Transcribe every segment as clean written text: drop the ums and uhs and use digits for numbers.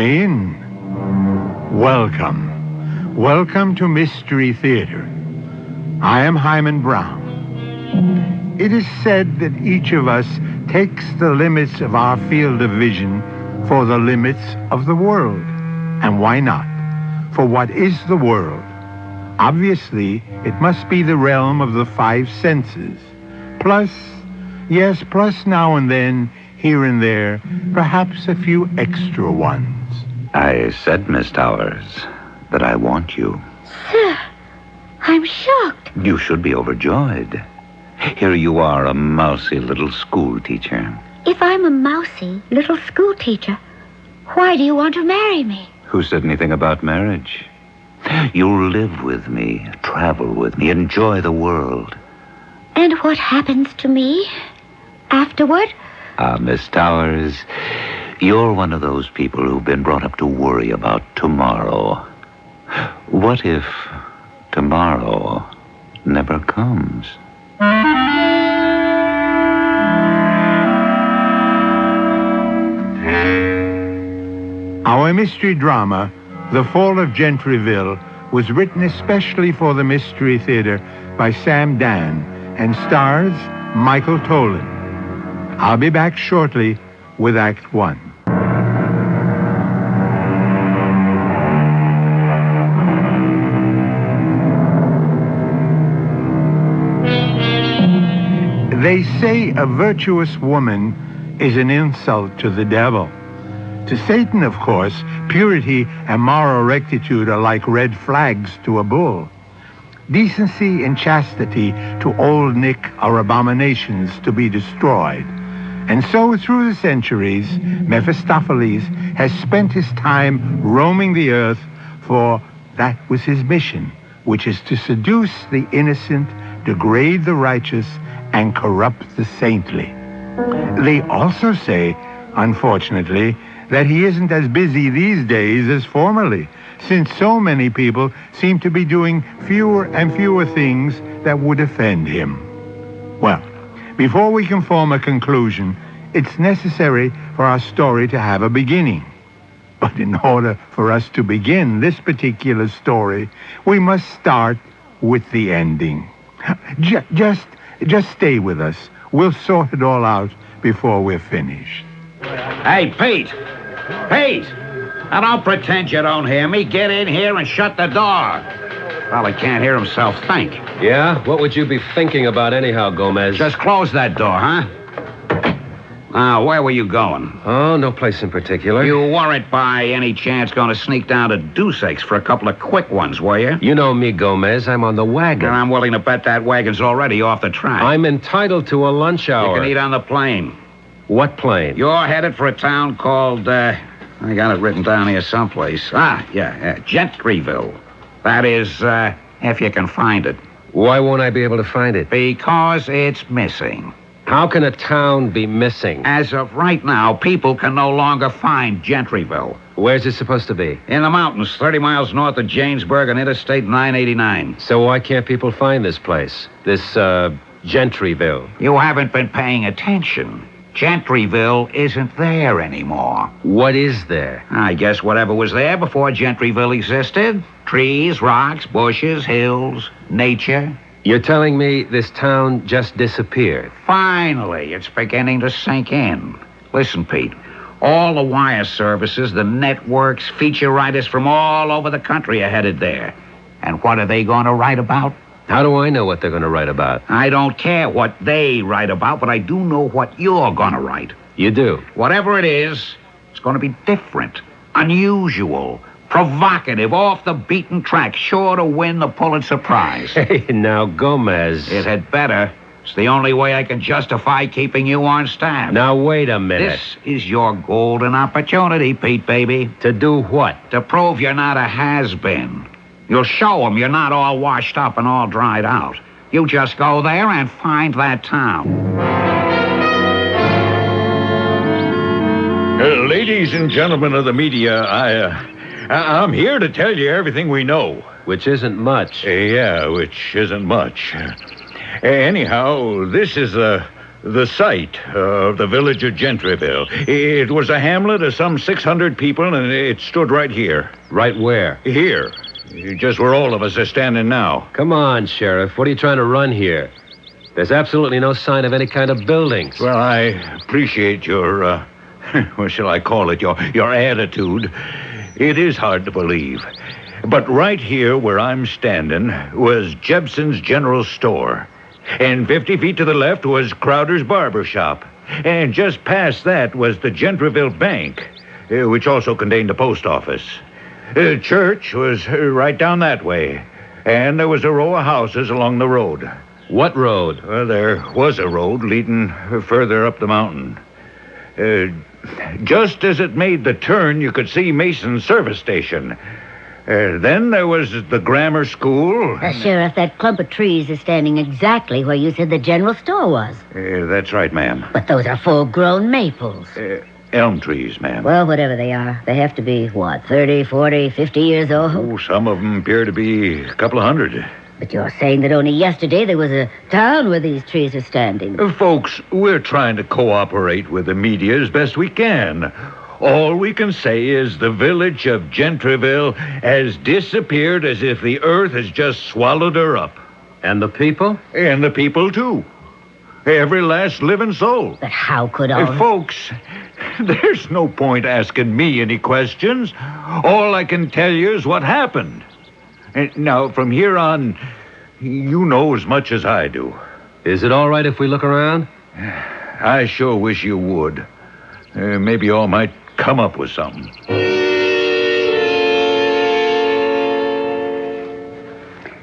Come in. Welcome. Welcome to Mystery Theater. I am Hyman Brown. It is said that each of us takes the limits of our field of vision for the limits of the world. And why not? For what is the world? Obviously, it must be the realm of the five senses. Plus now and then, here and there, perhaps a few extra ones. I said, Miss Towers, that I want you. Sir, I'm shocked. You should be overjoyed. Here you are, a mousy little school teacher. If I'm a mousy little school teacher, why do you want to marry me? Who said anything about marriage? You'll live with me, travel with me, enjoy the world. And what happens to me afterward? Miss Towers, you're one of those people who've been brought up to worry about tomorrow. What if tomorrow never comes? Our mystery drama, The Fall of Gentryville, was written especially for the Mystery Theater by Sam Dann and stars Michael Tolan. I'll be back shortly with Act One. They say a virtuous woman is an insult to the devil. To Satan, of course, purity and moral rectitude are like red flags to a bull. Decency and chastity to Old Nick are abominations to be destroyed. And so, through the centuries, Mephistopheles has spent his time roaming the earth, for that was his mission, which is to seduce the innocent, degrade the righteous, and corrupt the saintly. They also say, unfortunately, that he isn't as busy these days as formerly, since so many people seem to be doing fewer and fewer things that would offend him. Well, before we can form a conclusion, it's necessary for our story to have a beginning. But in order for us to begin this particular story, we must start with the ending. Just stay with us. We'll sort it all out before we're finished. Hey, Pete! Pete! Now, don't pretend you don't hear me. Get in here and shut the door. Probably can't hear himself think. Yeah? What would you be thinking about anyhow, Gomez? Just close that door, huh? Now, where were you going? Oh, no place in particular. You weren't by any chance going to sneak down to Deuce Aches for a couple of quick ones, were you? You know me, Gomez. I'm on the wagon. And I'm willing to bet that wagon's already off the track. I'm entitled to a lunch hour. You can eat on the plane. What plane? You're headed for a town called, I got it written down here someplace. Gentryville. That is, if you can find it. Why won't I be able to find it? Because it's missing. How can a town be missing? As of right now, people can no longer find Gentryville. Where's it supposed to be? In the mountains, 30 miles north of Janesburg on Interstate 989. So why can't people find this place? This, Gentryville? You haven't been paying attention. Gentryville isn't there anymore. What is there? I guess whatever was there before Gentryville existed. Trees, rocks, bushes, hills, nature. You're telling me this town just disappeared? Finally, it's beginning to sink in. Listen, Pete, all the wire services, the networks, feature writers from all over the country are headed there. And what are they going to write about? How do I know what they're going to write about? I don't care what they write about, but I do know what you're going to write. You do? Whatever it is, it's going to be different, unusual, provocative, off the beaten track, sure to win the Pulitzer Prize. Hey, now, Gomez. It had better. It's the only way I can justify keeping you on staff. Now, wait a minute. This is your golden opportunity, Pete, baby. To do what? To prove you're not a has-been. You'll show them you're not all washed up and all dried out. You just go there and find that town. Ladies and gentlemen of the media, I'm here to tell you everything we know. Which isn't much. Yeah, which isn't much. Anyhow, this is a The site of the village of Gentryville. It was a hamlet of some 600 people, and it stood right here. Right where? Here. Just where all of us are standing now. Come on, Sheriff. What are you trying to run here? There's absolutely no sign of any kind of buildings. Well, I appreciate your, what shall I call it, your attitude. It is hard to believe. But right here where I'm standing was Jebson's General Store. And 50 feet to the left was Crowder's Barber Shop. And just past that was the Gentryville Bank, which also contained a post office. Church was right down that way. And there was a row of houses along the road. What road? Well, there was a road leading further up the mountain. Just as it made the turn, you could see Mason's service station. Then there was the grammar school. Sheriff, that clump of trees is standing exactly where you said the general store was. That's right, ma'am. But those are full-grown maples. Elm trees, ma'am. Well, whatever they are, they have to be, 30, 40, 50 years old? Oh, some of them appear to be a couple of hundred. But you're saying that only yesterday there was a town where these trees are standing. Folks, we're trying to cooperate with the media as best we can. All we can say is the village of Gentryville has disappeared as if the earth has just swallowed her up. And the people? And the people, too. Every last living soul. But how could all... Folks, there's no point asking me any questions. All I can tell you is what happened. And now, from here on, you know as much as I do. Is it all right if we look around? I sure wish you would. Maybe you all might come up with something.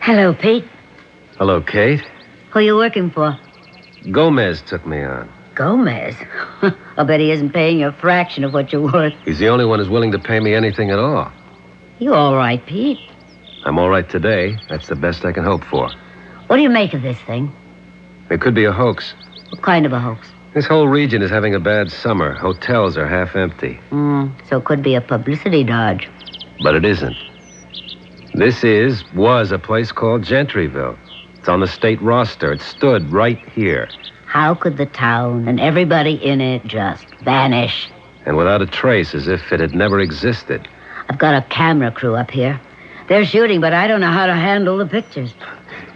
Hello, Pete. Hello, Kate. Who are you working for? Gomez took me on. Gomez? I'll bet he isn't paying you a fraction of what you're worth. He's the only one who's willing to pay me anything at all. You all right, Pete? I'm all right today. That's the best I can hope for. What do you make of this thing? It could be a hoax. What kind of a hoax? This whole region is having a bad summer. Hotels are half empty. So it could be a publicity dodge. But it isn't. This was a place called Gentryville. It's on the state roster. It stood right here. How could the town and everybody in it just vanish? And without a trace, as if it had never existed. I've got a camera crew up here. They're shooting, but I don't know how to handle the pictures.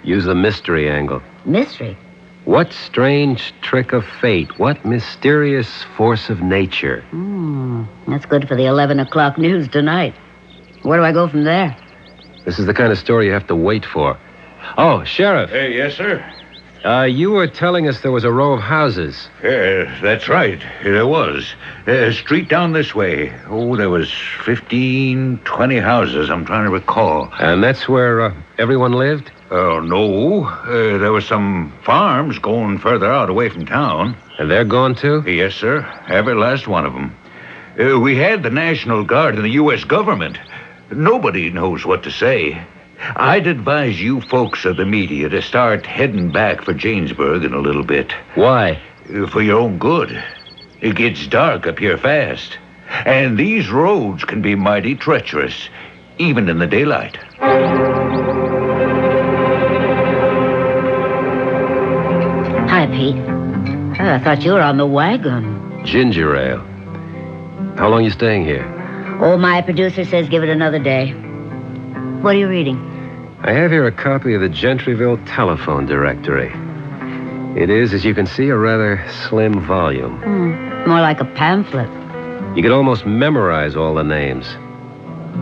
Use the mystery angle. Mystery? What strange trick of fate? What mysterious force of nature? That's good for the 11 o'clock news tonight. Where do I go from there? This is the kind of story you have to wait for. Oh, Sheriff. Yes, sir? You were telling us there was a row of houses. That's right. There was. A street down this way. Oh, there was 15, 20 houses, I'm trying to recall. And that's where everyone lived? Oh, no. There were some farms going further out away from town. And they're gone, too? Yes, sir. Every last one of them. We had the National Guard and the U.S. government. Nobody knows what to say. I'd advise you folks of the media to start heading back for Jamesburg in a little bit. Why? For your own good. It gets dark up here fast. And these roads can be mighty treacherous, even in the daylight. Hi, Pete. I thought you were on the wagon. Ginger ale. How long you staying here? Oh, my producer says give it another day. What are you reading? I have here a copy of the Gentryville telephone directory. It is, as you can see, a rather slim volume. More like a pamphlet. You could almost memorize all the names.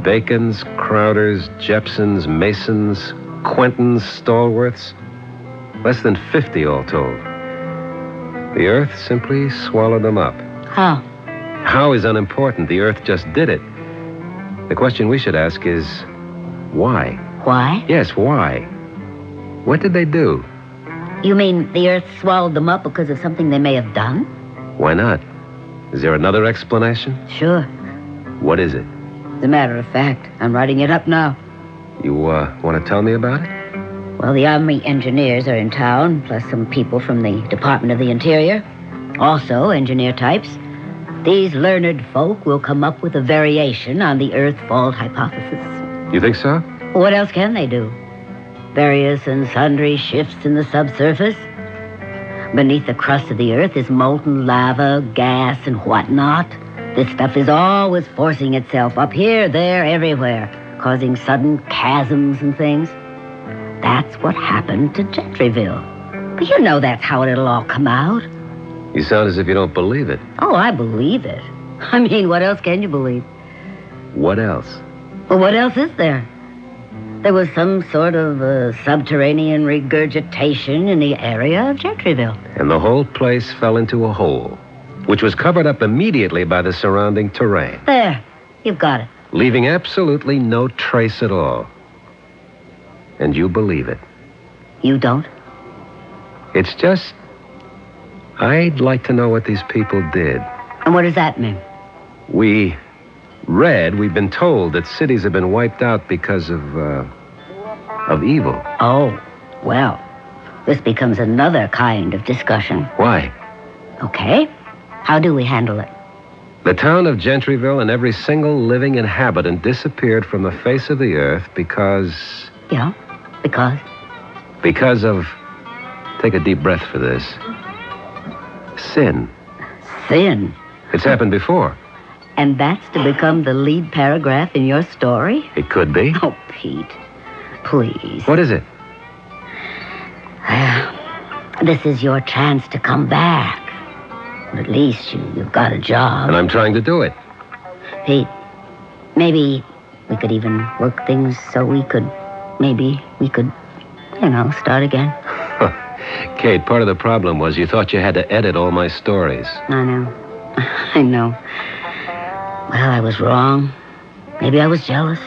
Bacons, Crowders, Jepsons, Masons, Quentons, Stallworths. Less than 50 all told. The earth simply swallowed them up. How? How is unimportant. The earth just did it. The question we should ask is, why? Why? Yes, why? What did they do? You mean the earth swallowed them up because of something they may have done? Why not? Is there another explanation? Sure. What is it? As a matter of fact, I'm writing it up now. You, want to tell me about it? Well, the Army engineers are in town, plus some people from the Department of the Interior. Also, engineer types. These learned folk will come up with a variation on the Earth fault hypothesis. You think so? What else can they do? Various and sundry shifts in the subsurface? Beneath the crust of the earth is molten lava, gas, and whatnot. This stuff is always forcing itself up here, there, everywhere, causing sudden chasms and things. That's what happened to Gentryville. But you know that's how it'll all come out. You sound as if you don't believe it. Oh, I believe it. I mean, what else can you believe? What else? Well, what else is there? There was some sort of subterranean regurgitation in the area of Gentryville. And the whole place fell into a hole, which was covered up immediately by the surrounding terrain. There, you've got it. Leaving absolutely no trace at all. And you believe it. You don't? It's just, I'd like to know what these people did. And what does that mean? We've been told that cities have been wiped out because of evil. Oh, well, this becomes another kind of discussion. Why? Okay, how do we handle it? The town of Gentryville and every single living inhabitant disappeared from the face of the earth because... Yeah, because? Because of... Take a deep breath for this. Sin. Sin? It's happened before. And that's to become the lead paragraph in your story? It could be. Oh, Pete, please. What is it? This is your chance to come back. At least you've got a job. And I'm trying to do it. Pete, maybe we could even work things so we could, start again. Kate, part of the problem was you thought you had to edit all my stories. I know. Well, I was wrong. Maybe I was jealous.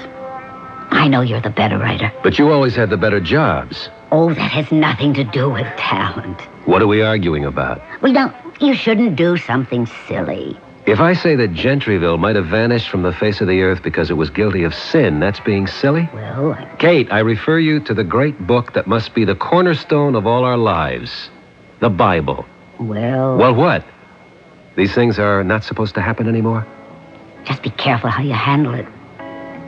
I know you're the better writer. But you always had the better jobs. Oh, that has nothing to do with talent. What are we arguing about? Well, now, you shouldn't do something silly. If I say that Gentryville might have vanished from the face of the earth because it was guilty of sin, that's being silly? Well, Kate, I refer you to the great book that must be the cornerstone of all our lives. The Bible. Well... Well, what? These things are not supposed to happen anymore? Just be careful how you handle it.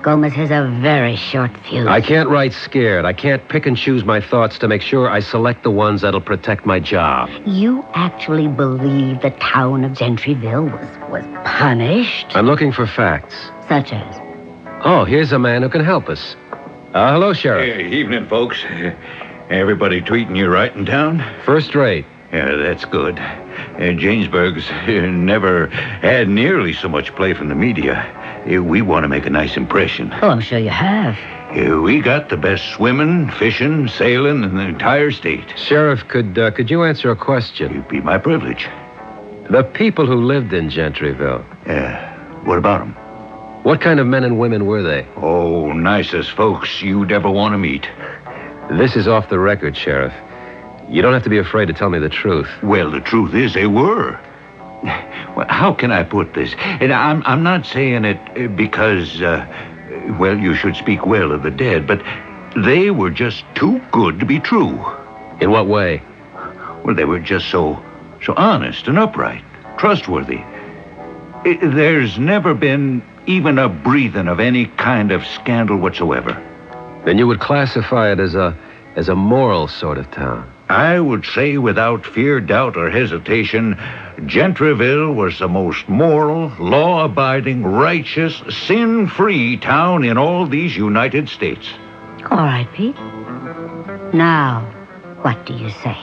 Gomez has a very short fuse. I can't write scared. I can't pick and choose my thoughts to make sure I select the ones that'll protect my job. You actually believe the town of Gentryville was punished? I'm looking for facts. Such as? Oh, here's a man who can help us. Hello, Sheriff. Hey, evening, folks. Everybody treating you right in town? First rate. Yeah, that's good. Jamesburg's never had nearly so much play from the media. We want to make a nice impression. Oh, I'm sure you have. We got the best swimming, fishing, sailing in the entire state. Sheriff, could you answer a question? It'd be my privilege. The people who lived in Gentryville. What about them? What kind of men and women were they? Oh, nicest folks you'd ever want to meet. This is off the record, Sheriff. You don't have to be afraid to tell me the truth. Well, the truth is they were. Well, how can I put this? And I'm not saying it because, you should speak well of the dead, but they were just too good to be true. In what way? Well, they were just so honest and upright, trustworthy. There's never been even a breathing of any kind of scandal whatsoever. Then you would classify it as a moral sort of town. I would say without fear, doubt, or hesitation, Gentryville was the most moral, law-abiding, righteous, sin-free town in all these United States. All right, Pete. Now, what do you say?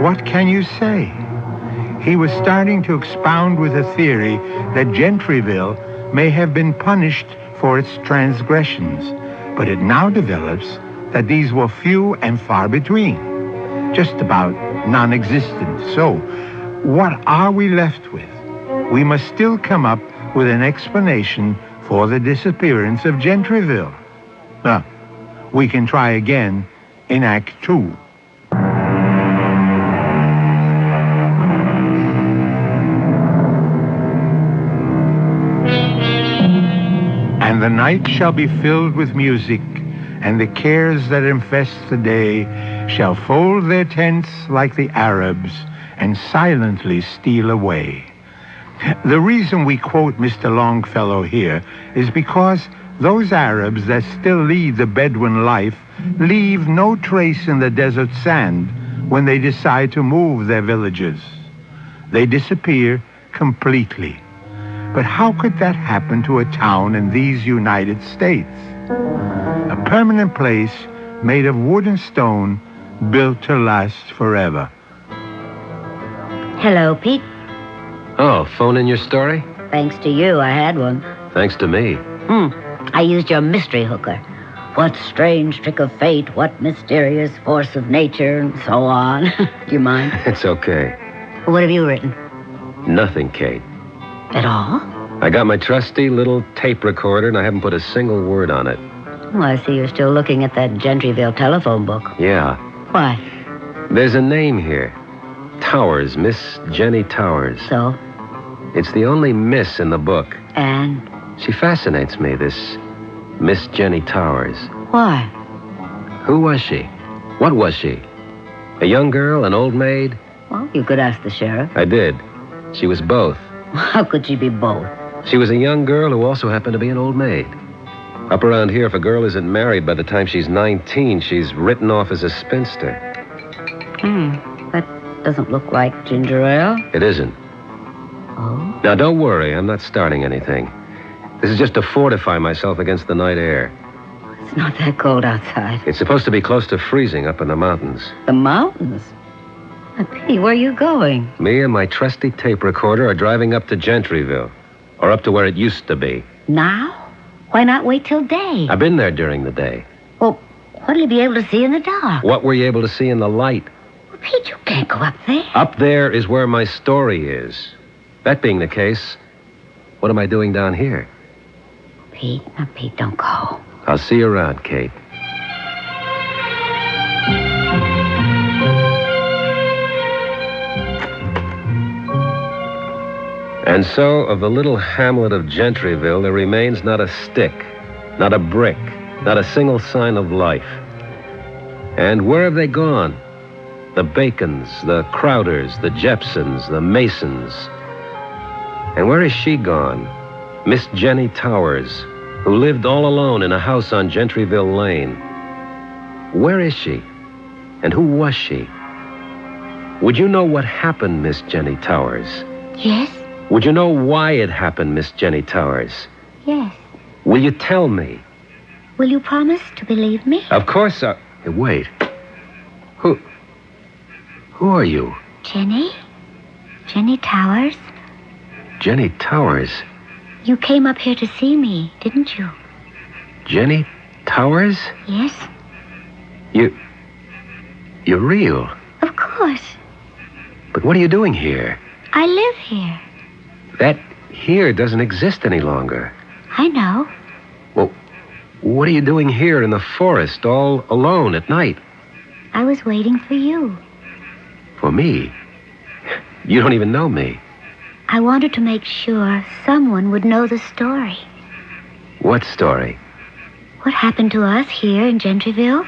What can you say? He was starting to expound with a theory that Gentryville may have been punished for its transgressions, but it now develops that these were few and far between, just about non-existent. So, what are we left with? We must still come up with an explanation for the disappearance of Gentryville. Now, we can try again in Act 2. And the night shall be filled with music, and the cares that infest the day shall fold their tents like the Arabs and silently steal away. The reason we quote Mr. Longfellow here is because Those Arabs that still lead the Bedouin life leave no trace in the desert sand when they decide to move their villages. They disappear completely. But how could that happen to a town in these United States? A permanent place made of wood and stone, built to last forever. Hello, Pete. Oh, phone in your story? Thanks to you, I had one. Thanks to me. I used your mystery hooker. What strange trick of fate, what mysterious force of nature, and so on. Do you mind? It's okay. What have you written? Nothing, Kate. At all? I got my trusty little tape recorder, and I haven't put a single word on it. Oh, I see you're still looking at that Gentryville telephone book. Yeah. Why? There's a name here. Towers, Miss Jenny Towers. So? It's the only miss in the book. And? She fascinates me, this Miss Jenny Towers. Why? Who was she? What was she? A young girl, an old maid? Well, you could ask the sheriff. I did. She was both. How could she be both? She was a young girl who also happened to be an old maid. Up around here, if a girl isn't married by the time she's 19, she's written off as a spinster. That doesn't look like ginger ale. It isn't. Oh? Now, don't worry. I'm not starting anything. This is just to fortify myself against the night air. It's not that cold outside. It's supposed to be close to freezing up in the mountains. The mountains? Pete, where are you going? Me and my trusty tape recorder are driving up to Gentryville. Or up to where it used to be. Now? Why not wait till day? I've been there during the day. Well, what'll you be able to see in the dark? What were you able to see in the light? Well, Pete, you can't go up there. Up there is where my story is. That being the case, what am I doing down here? Pete, now, Pete, don't go. I'll see you around, Kate. And so, of the little hamlet of Gentryville, there remains not a stick, not a brick, not a single sign of life. And where have they gone? The Bacons, the Crowders, the Jepsons, the Masons. And where is she gone? Miss Jenny Towers, who lived all alone in a house on Gentryville Lane. Where is she? And who was she? Would you know what happened, Miss Jenny Towers? Yes? Would you know why it happened, Miss Jenny Towers? Yes. Will you tell me? Will you promise to believe me? Of course I... Hey, wait. Who are you? Jenny? Jenny Towers? Jenny Towers? You came up here to see me, didn't you? Jenny Towers? Yes? You're real. Of course. But what are you doing here? I live here. That here doesn't exist any longer. I know. Well, what are you doing here in the forest, all alone at night? I was waiting for you. For me? You don't even know me. I wanted to make sure someone would know the story. What story? What happened to us here in Gentryville?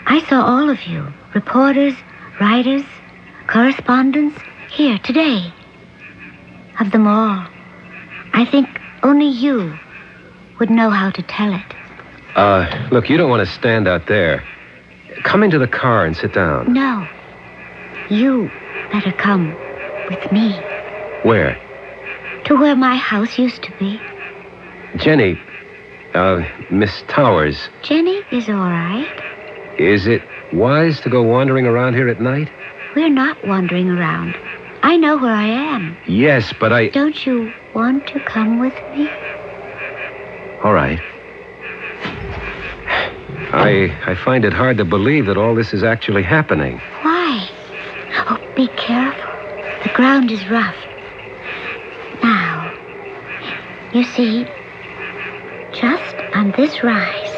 I saw all of you, reporters, writers, correspondents, here today. Of them all, I think only you would know how to tell it. Look, you don't want to stand out there. Come into the car and sit down. No. You better come with me. Where? To where my house used to be. Jenny, Miss Towers. Jenny is all right. Is it wise to go wandering around here at night? We're not wandering around. I know where I am. Yes, but I... Don't you want to come with me? All right. I find it hard to believe that all this is actually happening. Why? Oh, be careful. The ground is rough. Now, you see, just on this rise,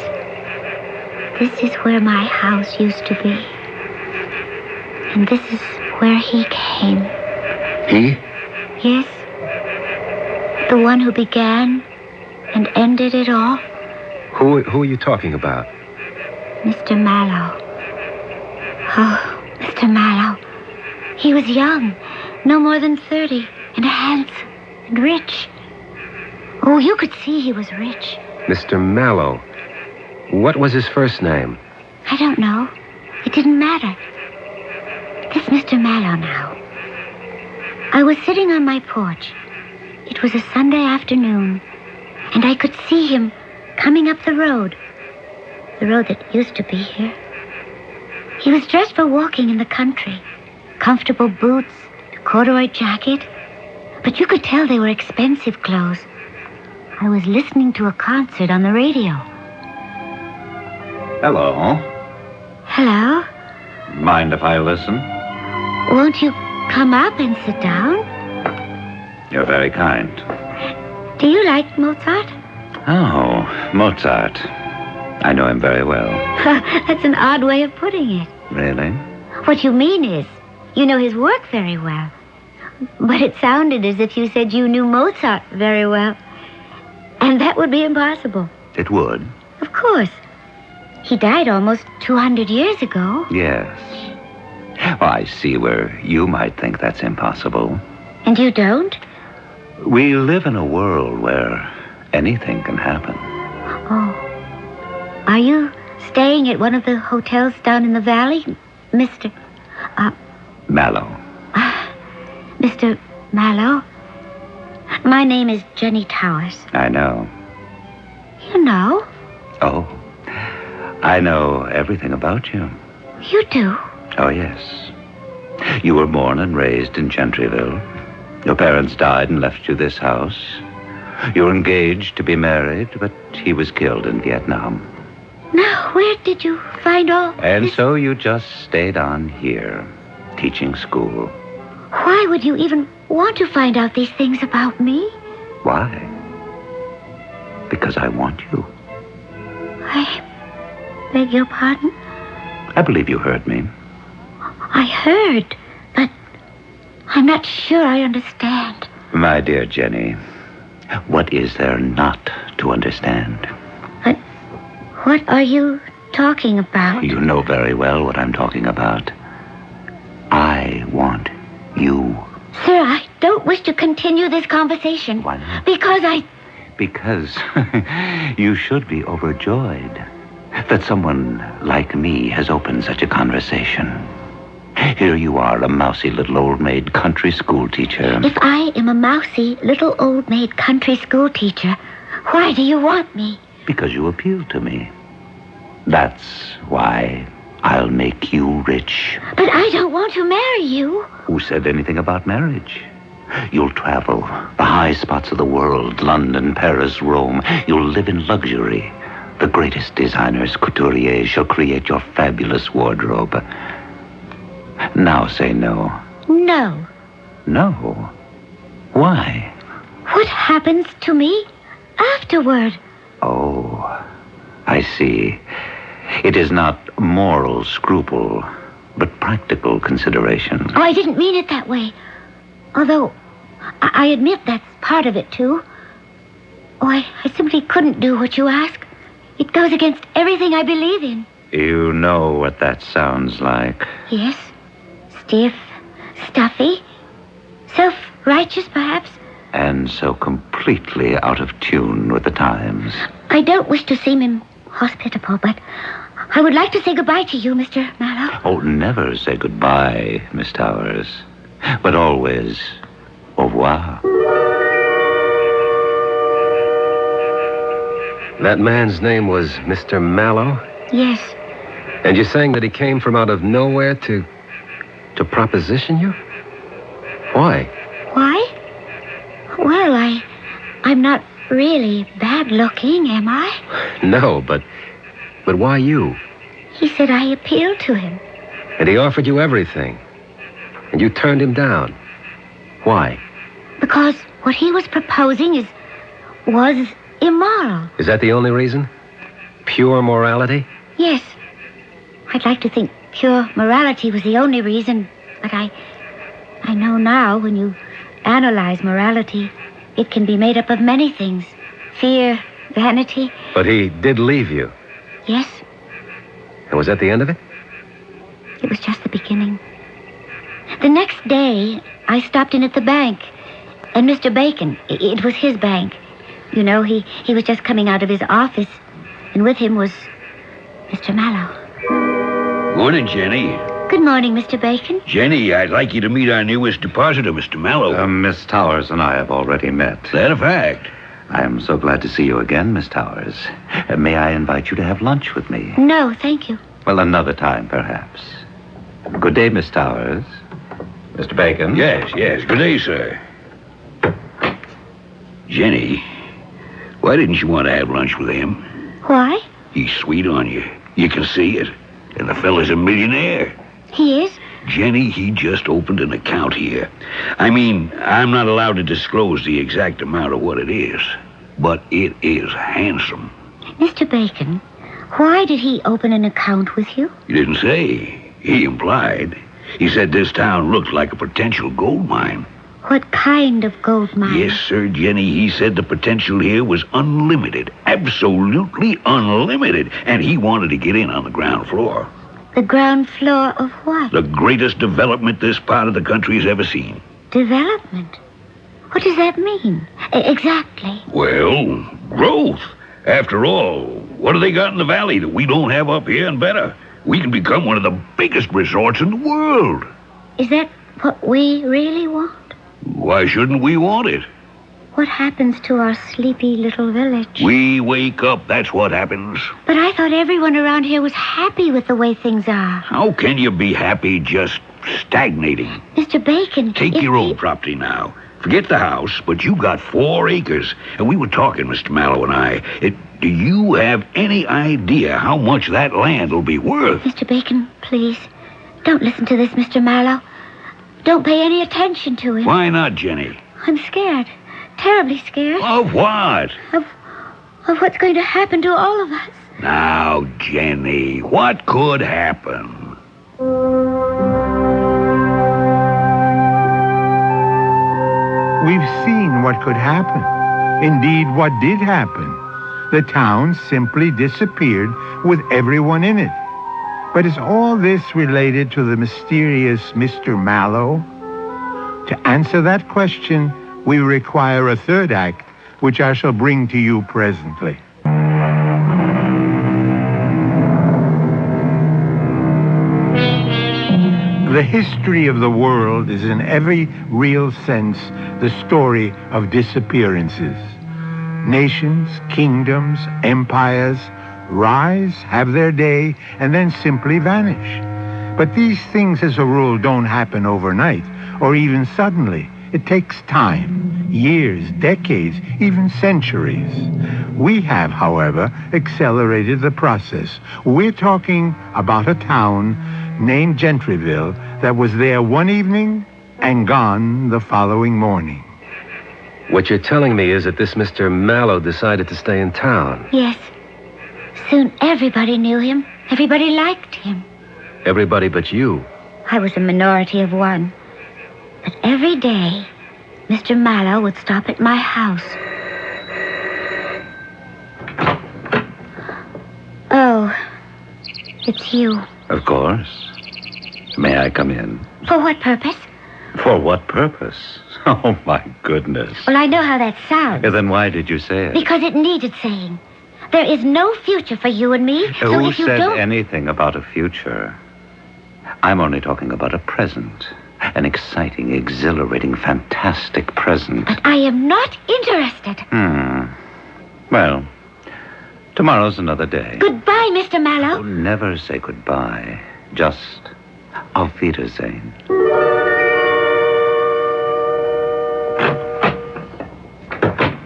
this is where my house used to be. And this is where he came. He? Yes. The one who began and ended it all. Who are you talking about? Mr. Mallow. Oh, Mr. Mallow. He was young, no more than 30, and handsome and rich. Oh, you could see he was rich. Mr. Mallow. What was his first name? I don't know. It didn't matter. This Mr. Mallow now. I was sitting on my porch. It was a Sunday afternoon, and I could see him coming up the road that used to be here. He was dressed for walking in the country. Comfortable boots, a corduroy jacket. But you could tell they were expensive clothes. I was listening to a concert on the radio. Hello. Hello? Mind if I listen? Won't you come up and sit down? You're very kind. Do you like Mozart? Oh, Mozart. I know him very well. That's an odd way of putting it. Really? What you mean is, you know his work very well. But it sounded as if you said you knew Mozart very well. And that would be impossible. It would? Of course. He died almost 200 years ago. Yes. Well, I see where you might think that's impossible. And you don't? We live in a world where anything can happen. Oh. Are you staying at one of the hotels down in the valley, Mr. Mallow. Mr. Mallow? My name is Jenny Towers. I know. You know? Oh. I know everything about you. You do? Oh, yes. You were born and raised in Gentryville. Your parents died and left you this house. You were engaged to be married, but he was killed in Vietnam. Now, where did you find all And this? so you just stayed on here, teaching school. Why would you even want to find out these things about me? Why? Because I want you. I beg your pardon? I believe you heard me. I heard, but I'm not sure I understand. My dear Jenny, what is there not to understand? But what are you talking about? You know very well what I'm talking about. I want you. Sir, I don't wish to continue this conversation. Why not? Because you should be overjoyed that someone like me has opened such a conversation. Here you are, a mousy little old maid country school teacher. If I am a mousy little old maid country school teacher, why do you want me? Because you appeal to me. That's why I'll make you rich. But I don't want to marry you. Who said anything about marriage? You'll travel the high spots of the world, London, Paris, Rome. You'll live in luxury. The greatest designers, couturiers, shall create your fabulous wardrobe. Now say no. No. No? Why? What happens to me afterward? Oh, I see. It is not moral scruple, but practical consideration. Oh, I didn't mean it that way. Although, I admit that's part of it, too. Oh, I simply couldn't do what you ask. It goes against everything I believe in. You know what that sounds like. Yes. Stiff, stuffy, self-righteous, perhaps. And so completely out of tune with the times. I don't wish to seem inhospitable, but I would like to say goodbye to you, Mr. Mallow. Oh, never say goodbye, Miss Towers. But always, au revoir. That man's name was Mr. Mallow? Yes. And you're saying that he came from out of nowhere to proposition you? Why? Why? Well, I'm not really bad looking, am I? No, but why you? He said I appealed to him. And he offered you everything. And you turned him down. Why? Because what he was proposing was immoral. Is that the only reason? Pure morality? Yes. I'd like to think pure morality was the only reason, but I know now when you analyze morality, it can be made up of many things. Fear, vanity. But he did leave you. Yes. And was that the end of it? It was just the beginning. The next day, I stopped in at the bank, and Mr. Bacon, it was his bank, You know, he was just coming out of his office, and with him was Mr. Mallow. Morning, Jenny. Good morning, Mr. Bacon. Jenny, I'd like you to meet our newest depositor, Mr. Mallow. Miss Towers and I have already met. That a fact? I am so glad to see you again, Miss Towers. May I invite you to have lunch with me? No, thank you. Well, another time, perhaps. Good day, Miss Towers. Mr. Bacon? Yes. Good day, sir. Jenny, why didn't you want to have lunch with him? Why? He's sweet on you. You can see it. And the fella's a millionaire. He is? Jenny, he just opened an account here. I mean, I'm not allowed to disclose the exact amount of what it is, but it is handsome. Mr. Bacon, why did he open an account with you? He didn't say. He implied. He said this town looked like a potential gold mine. What kind of gold mine? Yes, sir, Jenny. He said the potential here was unlimited. Absolutely unlimited. And he wanted to get in on the ground floor. The ground floor of what? The greatest development this part of the country has ever seen. Development? What does that mean? Exactly. Well, growth. After all, what do they got in the valley that we don't have up here and better? We can become one of the biggest resorts in the world. Is that what we really want? Why shouldn't we want it? What happens to our sleepy little village? We wake up, that's what happens. But I thought everyone around here was happy with the way things are. How can you be happy just stagnating? Mr. Bacon... Take your own property now. Forget the house, but you got 4 acres. And we were talking, Mr. Mallow and I. Do you have any idea how much that land will be worth? Mr. Bacon, please, don't listen to this, Mr. Mallow. Don't pay any attention to it. Why not, Jenny? I'm scared. Terribly scared. Of what? Of what's going to happen to all of us. Now, Jenny, what could happen? We've seen what could happen. Indeed, what did happen. The town simply disappeared with everyone in it. But is all this related to the mysterious Mr. Mallow? To answer that question, we require a third act, which I shall bring to you presently. The history of the world is in every real sense the story of disappearances. Nations, kingdoms, empires rise, have their day, and then simply vanish. But these things, as a rule, don't happen overnight, or even suddenly. It takes time, years, decades, even centuries. We have, however, accelerated the process. We're talking about a town named Gentryville that was there one evening and gone the following morning. What you're telling me is that this Mr. Mallow decided to stay in town. Yes. Soon everybody knew him. Everybody liked him. Everybody but you. I was a minority of one. But every day, Mr. Mallow would stop at my house. Oh, it's you. Of course. May I come in? For what purpose? For what purpose? Oh, my goodness. Well, I know how that sounds. Then why did you say it? Because it needed saying. There is no future for you and me, so Who if you said don't... anything about a future? I'm only talking about a present. An exciting, exhilarating, fantastic present. But I am not interested. Well, tomorrow's another day. Goodbye, Mr. Mallow. Oh, never say goodbye. Just auf Wiedersehen.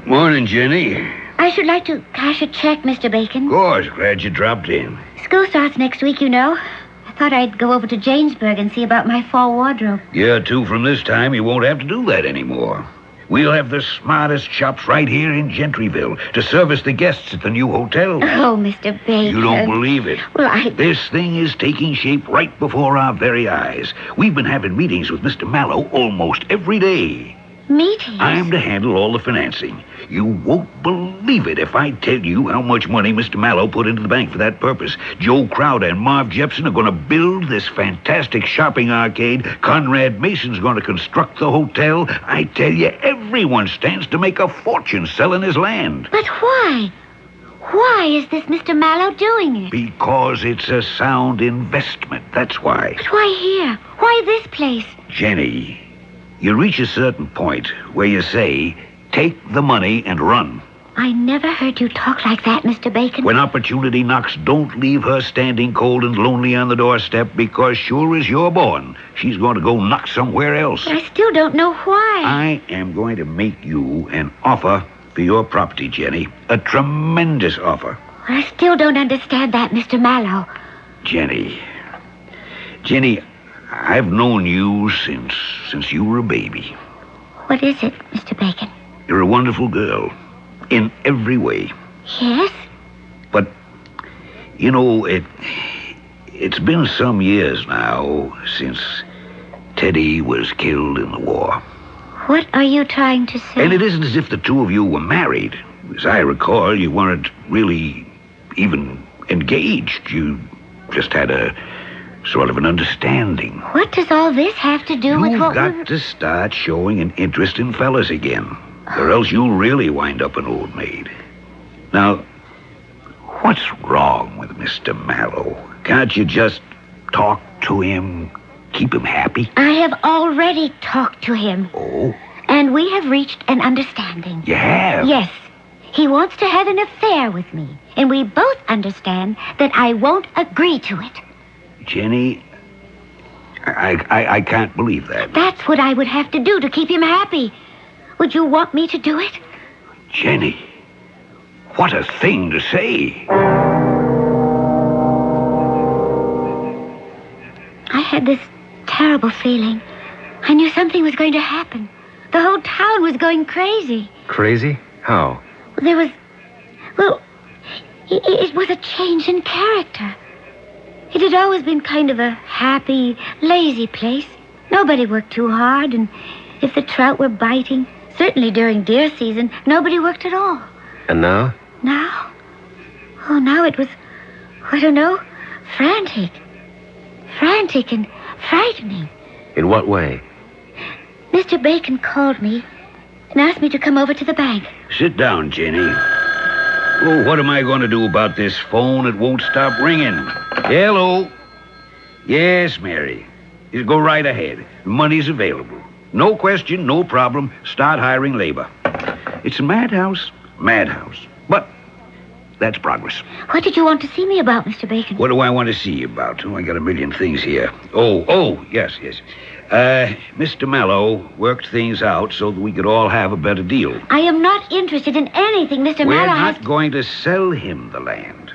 Morning, Jenny. I should like to cash a check, Mr. Bacon. Of course, glad you dropped in. School starts next week, you know. I thought I'd go over to Jamesburg and see about my fall wardrobe. Yeah, too, from this time, you won't have to do that anymore. We'll have the smartest shops right here in Gentryville to service the guests at the new hotel. Oh, Mr. Bacon. You don't believe it. Well, This thing is taking shape right before our very eyes. We've been having meetings with Mr. Mallow almost every day. Meetings? I'm to handle all the financing. You won't believe it if I tell you how much money Mr. Mallow put into the bank for that purpose. Joe Crowder and Marv Jepson are going to build this fantastic shopping arcade. Conrad Mason's going to construct the hotel. I tell you, everyone stands to make a fortune selling his land. But why? Why is this Mr. Mallow doing it? Because it's a sound investment, that's why. But why here? Why this place? Jenny, you reach a certain point where you say, take the money and run. I never heard you talk like that, Mr. Bacon. When opportunity knocks, don't leave her standing cold and lonely on the doorstep, because sure as you're born, she's going to go knock somewhere else. But I still don't know why. I am going to make you an offer for your property, Jenny. A tremendous offer. I still don't understand that, Mr. Mallow. Jenny, I've known you since you were a baby. What is it, Mr. Bacon? You're a wonderful girl, in every way. Yes? But, you know, it's been some years now since Teddy was killed in the war. What are you trying to say? And it isn't as if the two of you were married. As I recall, you weren't really even engaged. You just had a sort of an understanding. What does all this have to do with what You've got to start showing an interest in fellas again, or else you'll really wind up an old maid. Now, what's wrong with Mr. Mallow? Can't you just talk to him, keep him happy? I have already talked to him. Oh? And we have reached an understanding. You have? Yes. He wants to have an affair with me, and we both understand that I won't agree to it. Jenny, I can't believe that. That's what I would have to do to keep him happy. Would you want me to do it? Jenny, what a thing to say. I had this terrible feeling. I knew something was going to happen. The whole town was going crazy. Crazy? How? There was... Well, it was a change in character. It had always been kind of a happy, lazy place. Nobody worked too hard, and if the trout were biting, certainly during deer season, nobody worked at all. And now? Now? Oh, now it was, I don't know, frantic. Frantic and frightening. In what way? Mr. Bacon called me and asked me to come over to the bank. Sit down, Jenny. Oh, what am I going to do about this phone? It won't stop ringing. Hello? Yes, Mary. You go right ahead. Money's available. No question, no problem. Start hiring labor. It's a madhouse. Madhouse. But that's progress. What did you want to see me about, Mr. Bacon? What do I want to see you about? Oh, I got a million things here. Oh, yes. Mr. Mallow worked things out so that we could all have a better deal. I am not interested in anything Mr. We're Mallow not has... going to sell him the land.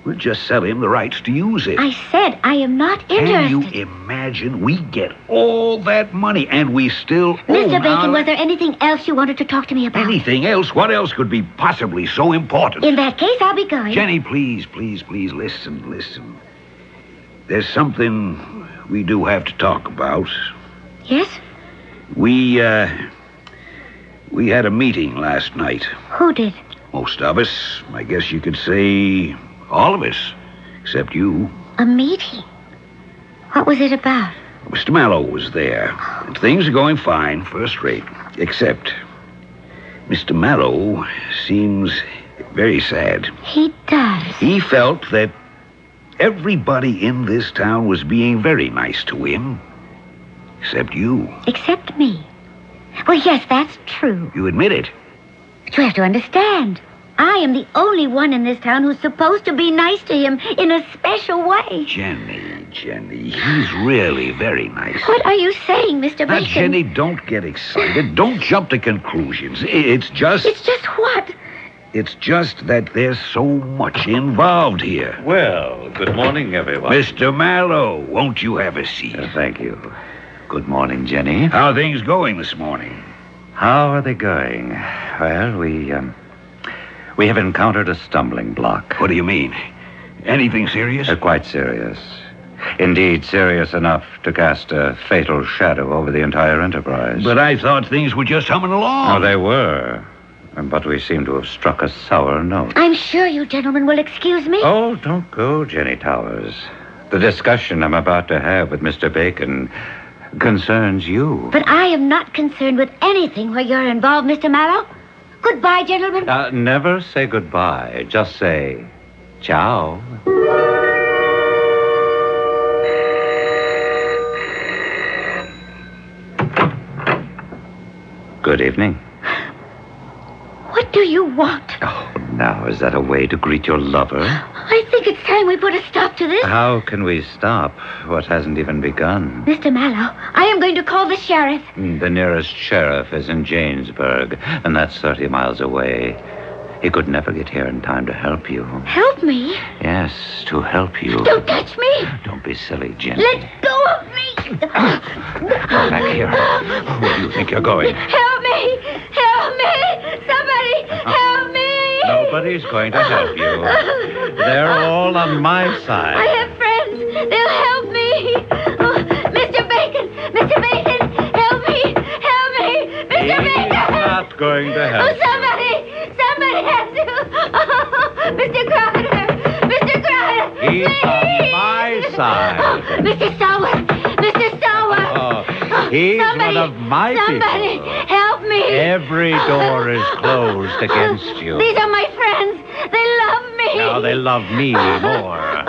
We'll just sell him the rights to use it. I said I am not interested. Can you imagine? We get all that money, and we still Mr. Bacon, was there anything else you wanted to talk to me about? Anything else? What else could be possibly so important? In that case, I'll be going. Jenny, please, listen. There's something we do have to talk about. Yes? We had a meeting last night. Who did? Most of us. I guess you could say all of us, except you. A meeting? What was it about? Mr. Mallow was there. And things are going fine, first rate. Except Mr. Mallow seems very sad. He does. He felt that everybody in this town was being very nice to him. Except you. Except me. Well, yes, that's true. You admit it. But you have to understand. I am the only one in this town who's supposed to be nice to him in a special way. Jenny, he's really very nice. What are you saying, Mr. Now, Bacon? Jenny, don't get excited. Don't jump to conclusions. It's just... It's just what? It's just that there's so much involved here. Well, good morning, everyone. Mr. Mallow, won't you have a seat? Thank you. Good morning, Jenny. How are things going this morning? How are they going? Well, we have encountered a stumbling block. What do you mean? Anything serious? Quite serious. Indeed, serious enough to cast a fatal shadow over the entire enterprise. But I thought things were just humming along. Oh, they were. But we seem to have struck a sour note. I'm sure you gentlemen will excuse me. Oh, don't go, Jenny Towers. The discussion I'm about to have with Mr. Bacon concerns you. But I am not concerned with anything where you're involved, Mr. Mallow. Goodbye, gentlemen. Never say goodbye. Just say ciao. Good evening. What do you want? Oh, now, is that a way to greet your lover? I think it's time we put a stop to this. How can we stop what hasn't even begun? Mr. Mallow, I am going to call the sheriff. The nearest sheriff is in Janesburg, and that's 30 miles away. He could never get here in time to help you. Help me? Yes, to help you. Don't touch me. Don't be silly, Jenny. Let go of me. Back here. Where do you think you're going? Help me. Help me. Somebody help me. Nobody's going to help you. They're all on my side. I have friends. They'll help me. Oh, Mr. Bacon. Mr. Bacon, help me. Help me. Mr. Bacon. He's not going to help you. Somebody has to. Oh, Mr. Crowder. Mr. Crowder. He's on my side. Mr. Stallworth. Mr. Stallworth. Oh, he's one of my Somebody people. help me. Every door is closed against you. These are my friends. They love me. Now they love me more.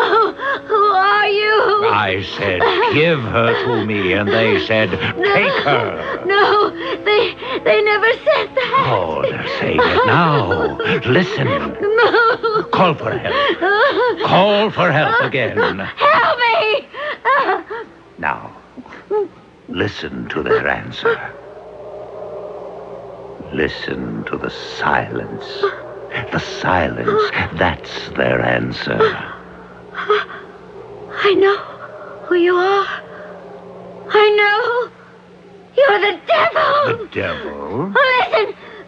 Who are you? I said, give her to me, and they said, take her. No, they never said that. Oh, they're saying it now. Listen. No. Call for help. Call for help again. Help me. Now, listen to their answer. Listen to the silence. The silence, that's their answer. I know who you are. I know. You're the devil. The devil?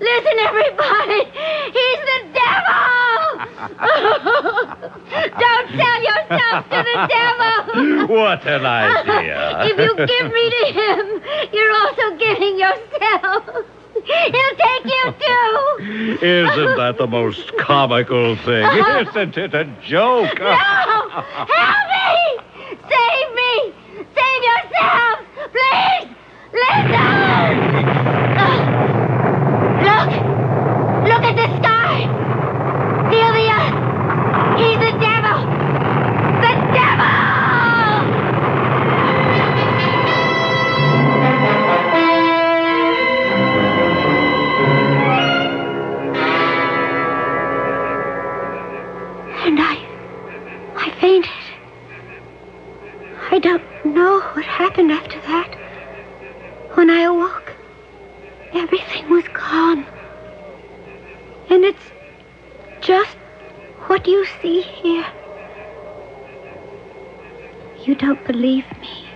Listen, everybody. He's the devil. Don't sell yourself to the devil. What an idea. If you give me to him, you're also giving yourself. He'll take you too. Isn't that the most comical thing? Isn't it a joke? No! Help me! Save me! Save yourselves! Please! Listen! Look at the sky! Feel the earth! He's the devil! The devil! And I fainted. I don't know what happened after that. When I awoke, everything was gone. And it's just what you see here. You don't believe me.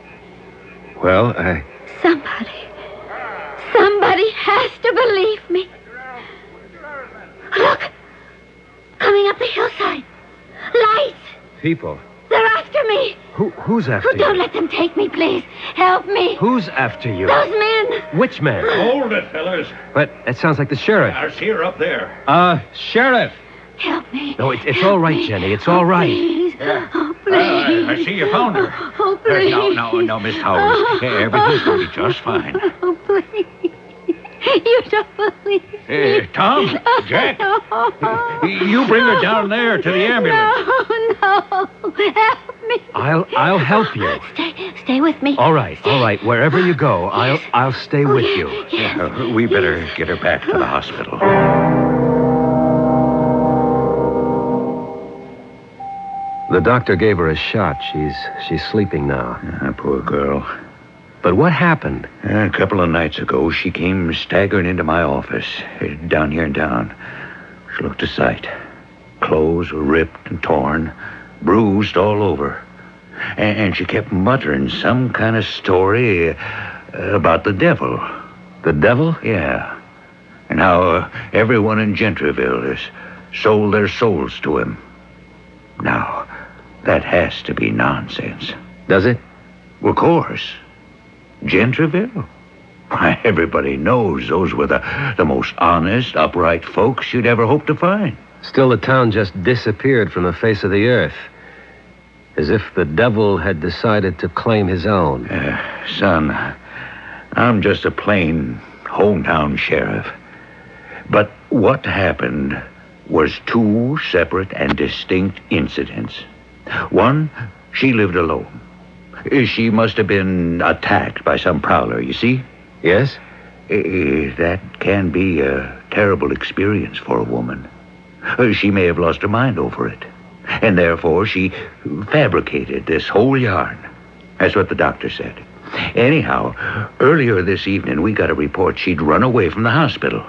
Well, Somebody has to believe me. Look! Coming up the hillside. Lights! people. They're after me. Who's after you? Don't let them take me, please. Help me. Who's after you? Those men. Which man? Hold it, fellas. But that sounds like the sheriff. I see her up there. Sheriff. Help me. No, it's Help all right, me. Jenny. It's all right. Please. Oh, please. I see you found her. Oh, please. No, Miss Howard. Everything's going to be just fine. Oh, please. You don't believe me. Tom, Jack, you bring her down there to the ambulance. No. Help me. I'll help you. Stay with me. All right. Wherever you go, I'll stay with you. Yes. We better get her back to the hospital. The doctor gave her a shot. She's sleeping now. Poor girl. But what happened? A couple of nights ago, she came staggering into my office, down here in town. She looked a sight. Clothes were ripped and torn, bruised all over. And she kept muttering some kind of story about the devil. The devil? Yeah. And how everyone in Gentryville has sold their souls to him. Now, that has to be nonsense. Does it? Of course. Gentryville. Why, everybody knows those were the most honest, upright folks you'd ever hope to find. Still, the town just disappeared from the face of the earth. As if the devil had decided to claim his own. Son, I'm just a plain hometown sheriff. But what happened was two separate and distinct incidents. One, she lived alone. She must have been attacked by some prowler, you see? Yes? That can be a terrible experience for a woman. She may have lost her mind over it. And therefore, she fabricated this whole yarn. That's what the doctor said. Anyhow, earlier this evening, we got a report she'd run away from the hospital.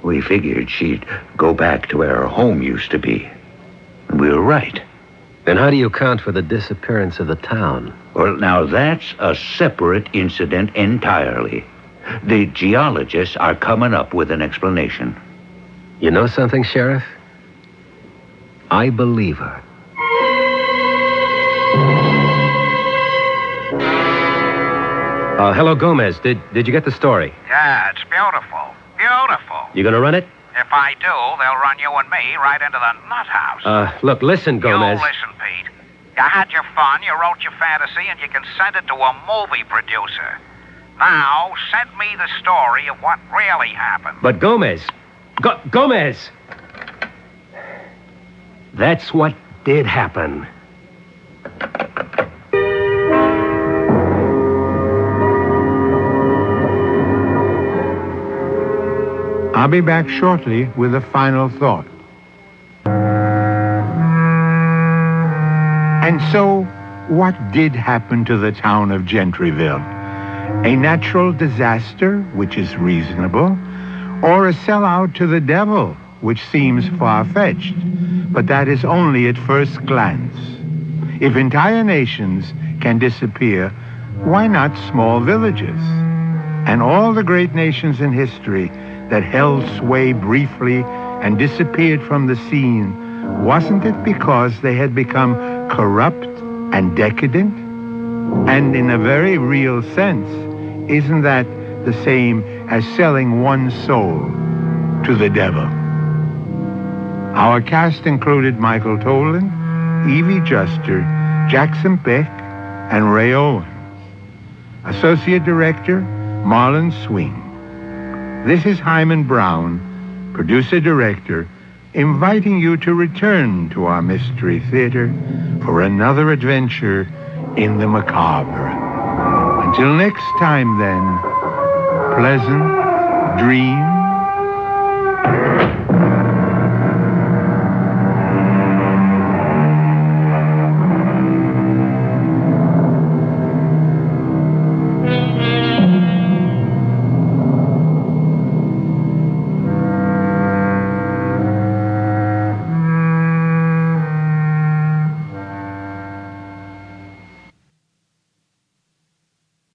We figured she'd go back to where her home used to be. And we were right. Then how do you account for the disappearance of the town? Well, now that's a separate incident entirely. The geologists are coming up with an explanation. You know something, Sheriff? I believe her. Hello, Gomez. Did you get the story? Yeah, it's beautiful. Beautiful. You gonna run it? If I do, they'll run you and me right into the nut house. Look, listen, Gomez. You listen, Pete. You had your fun, you wrote your fantasy, and you can send it to a movie producer. Now, send me the story of what really happened. But Gomez... Gomez! That's what did happen. I'll be back shortly with a final thought. And so, what did happen to the town of Gentryville? A natural disaster, which is reasonable, or a sellout to the devil, which seems far-fetched, but that is only at first glance. If entire nations can disappear, why not small villages? And all the great nations in history that held sway briefly and disappeared from the scene, wasn't it because they had become corrupt and decadent? And in a very real sense, isn't that the same as selling one's soul to the devil? Our cast included Michael Tolan, Evie Juster, Jackson Beck, and Ray Owens. Associate Director, Marlon Swing. This is Hyman Brown, producer-director, inviting you to return to our Mystery Theater for another adventure in the macabre. Until next time, then, pleasant dreams.